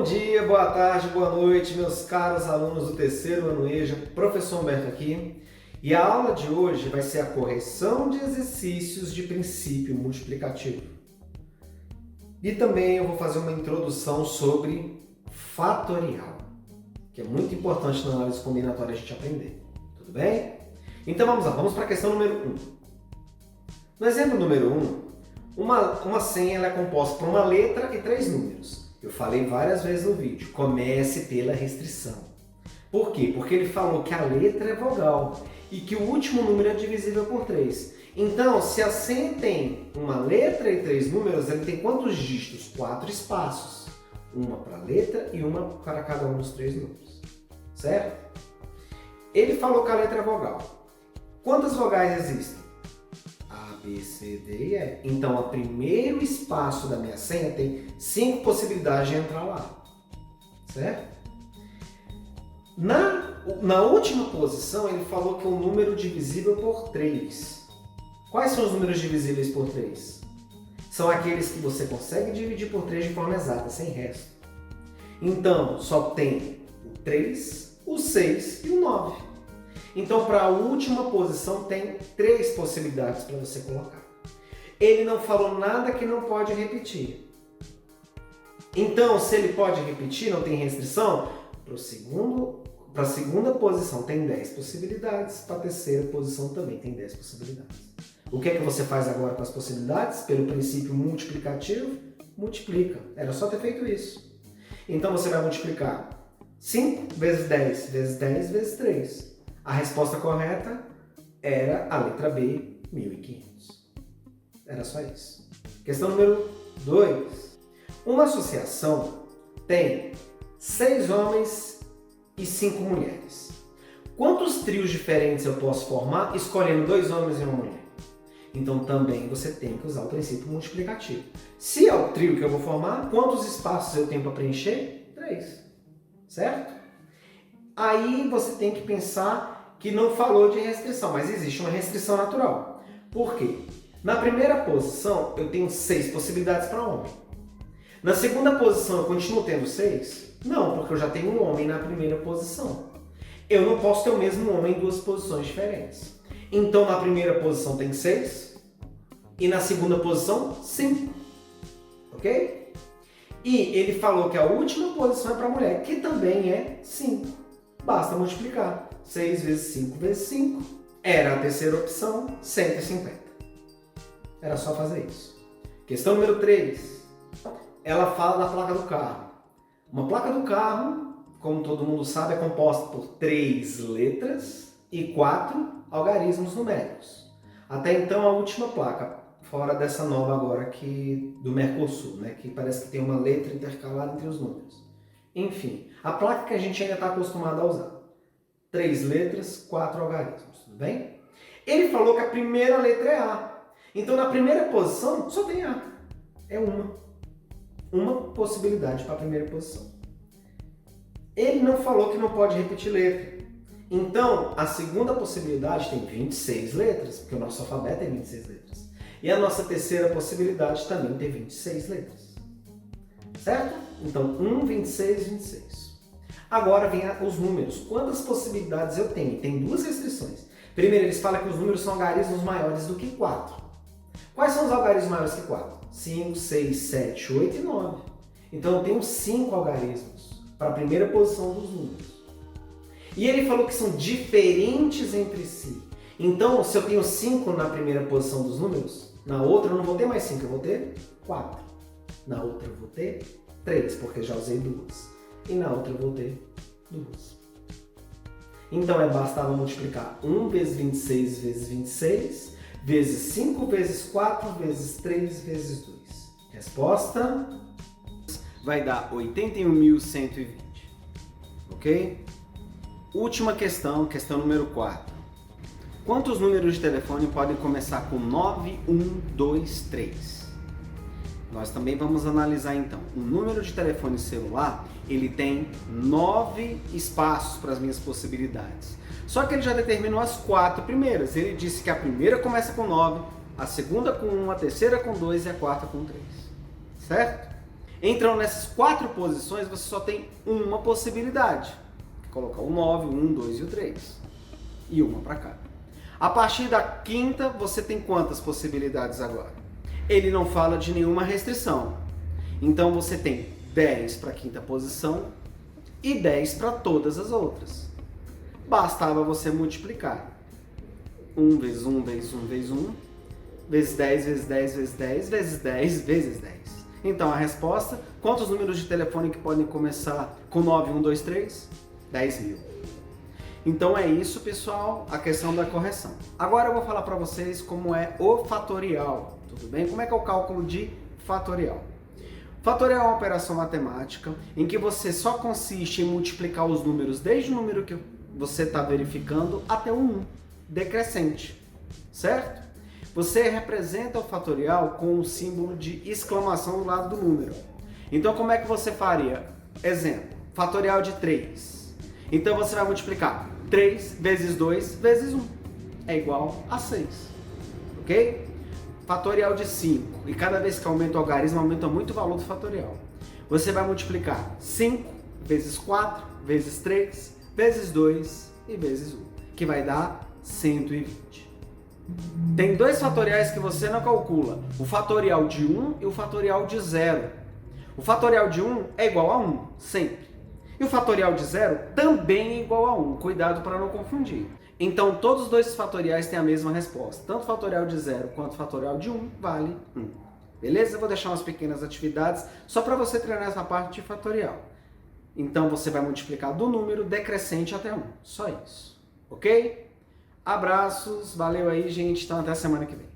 dia, boa tarde, boa noite, meus caros alunos do terceiro ano EJA, professor Humberto aqui. E a aula de hoje vai ser a correção de exercícios de princípio multiplicativo. E também eu vou fazer uma introdução sobre fatorial, que é muito importante na análise combinatória a gente aprender. Tudo bem? Então vamos lá, vamos para a questão número 1. No exemplo número 1, uma senha ela é composta por uma letra e 3 números. Eu falei várias vezes no vídeo, comece pela restrição. Por quê? Porque ele falou que a letra é vogal e que o último número é divisível por 3. Então, se a senha tem uma letra e 3 números, ele tem quantos dígitos? 4 espaços. Uma para a letra e uma para cada um dos 3 números. Certo? Ele falou que a letra é vogal. Quantas vogais existem? A, B, C, D e E. Então, o primeiro espaço da minha senha tem 5 possibilidades de entrar lá. Certo? Na última posição, ele falou que é um número divisível por 3. Quais são os números divisíveis por 3? São aqueles que você consegue dividir por 3 de forma exata, sem resto. Então, só tem o 3, o 6 e o 9. Então, para a última posição, tem 3 possibilidades para você colocar. Ele não falou nada que não pode repetir. Então, se ele pode repetir, não tem restrição, para a segunda posição tem 10 possibilidades, para a terceira posição também tem 10 possibilidades. O que é que você faz agora com as possibilidades? Pelo princípio multiplicativo, multiplica. Era só ter feito isso. Então, você vai multiplicar 5 vezes 10 vezes 10 vezes 3. A resposta correta era a letra B, 1500. Era só isso. Questão número 2. Uma associação tem 6 homens e 5 mulheres. Quantos trios diferentes eu posso formar escolhendo 2 homens e uma mulher? Então também você tem que usar o princípio multiplicativo. Se é o trio que eu vou formar, quantos espaços eu tenho para preencher? 3. Certo? Aí você tem que pensar que não falou de restrição, mas existe uma restrição natural. Por quê? Na primeira posição, eu tenho 6 possibilidades para homem. Na segunda posição, eu continuo tendo 6? Não, porque eu já tenho um homem na primeira posição. Eu não posso ter o mesmo homem em 2 posições diferentes. Então, na primeira posição tem 6 e na segunda posição, 5. Ok? E ele falou que a última posição é para mulher, que também é 5. Basta multiplicar. 6 vezes 5 vezes 5 era a terceira opção, 150. Era só fazer isso. Questão número 3. Ela fala da placa do carro. Uma placa do carro, como todo mundo sabe, é composta por 3 letras e 4 algarismos numéricos. Até então, a última placa, fora dessa nova agora aqui do Mercosul, né, que parece que tem uma letra intercalada entre os números. Enfim, a placa que a gente ainda está acostumado a usar. 3 letras, 4 algarismos, tudo bem? Ele falou que a primeira letra é A. Então, na primeira posição, só tem A. É uma possibilidade para a primeira posição. Ele não falou que não pode repetir letra. Então, a segunda possibilidade tem 26 letras, porque o nosso alfabeto tem 26 letras. E a nossa terceira possibilidade também tem 26 letras. Certo? Então, 1, 26, 26. Agora vem os números. Quantas possibilidades eu tenho? Tem 2 restrições. Primeiro, eles falam que os números são algarismos maiores do que 4. Quais são os algarismos maiores que 4? 5, 6, 7, 8 e 9. Então, eu tenho 5 algarismos para a primeira posição dos números. E ele falou que são diferentes entre si. Então, se eu tenho 5 na primeira posição dos números, na outra eu não vou ter mais 5, eu vou ter 4. Na outra eu vou ter 3, porque já usei 2. E na outra eu vou ter 2. Então, bastava multiplicar 1 vezes 26 vezes 26, vezes 5 vezes 4 vezes 3 vezes 2. Resposta vai dar 81.120. Ok? Última questão, questão número 4. Quantos números de telefone podem começar com 9, 1, 2, 3? Nós também vamos analisar então. O número de telefone celular, ele tem 9 espaços para as minhas possibilidades. Só que ele já determinou as 4 primeiras. Ele disse que a primeira começa com 9, a segunda com 1, a terceira com 2 e a quarta com 3. Certo? Entrando nessas 4 posições, você só tem uma possibilidade. Colocar o 9, o 1, 2 e o 3. E uma para cá. A partir da quinta, você tem quantas possibilidades agora? Ele não fala de nenhuma restrição. Então você tem 10 para a quinta posição e 10 para todas as outras. Bastava você multiplicar. 1 vezes 1 vezes 1 vezes 1, vezes 10 vezes 10 vezes 10 vezes 10 vezes 10. Então a resposta, quantos números de telefone que podem começar com 9, 1, 2, 3? 10.000. Então é isso, pessoal, a questão da correção. Agora eu vou falar para vocês como é o fatorial, tudo bem? Como é que é o cálculo de fatorial? Fatorial é uma operação matemática em que você só consiste em multiplicar os números desde o número que você está verificando até o 1, decrescente, certo? Você representa o fatorial com o símbolo de exclamação do lado do número. Então como é que você faria? Exemplo, fatorial de 3. Então você vai multiplicar 3 vezes 2 vezes 1. É igual a 6. Ok? Fatorial de 5. E cada vez que aumenta o algarismo, aumenta muito o valor do fatorial. Você vai multiplicar 5 vezes 4 vezes 3 vezes 2 e vezes 1. Que vai dar 120. Tem 2 fatoriais que você não calcula. O fatorial de 1 e o fatorial de 0. O fatorial de 1 é igual a 1, sempre. E o fatorial de 0 também é igual a 1. Cuidado para não confundir. Então, todos os 2 fatoriais têm a mesma resposta. Tanto o fatorial de 0 quanto o fatorial de 1 vale 1. Beleza? Eu vou deixar umas pequenas atividades só para você treinar essa parte de fatorial. Então, você vai multiplicar do número decrescente até 1. Só isso. Ok? Abraços. Valeu aí, gente. Então, até semana que vem.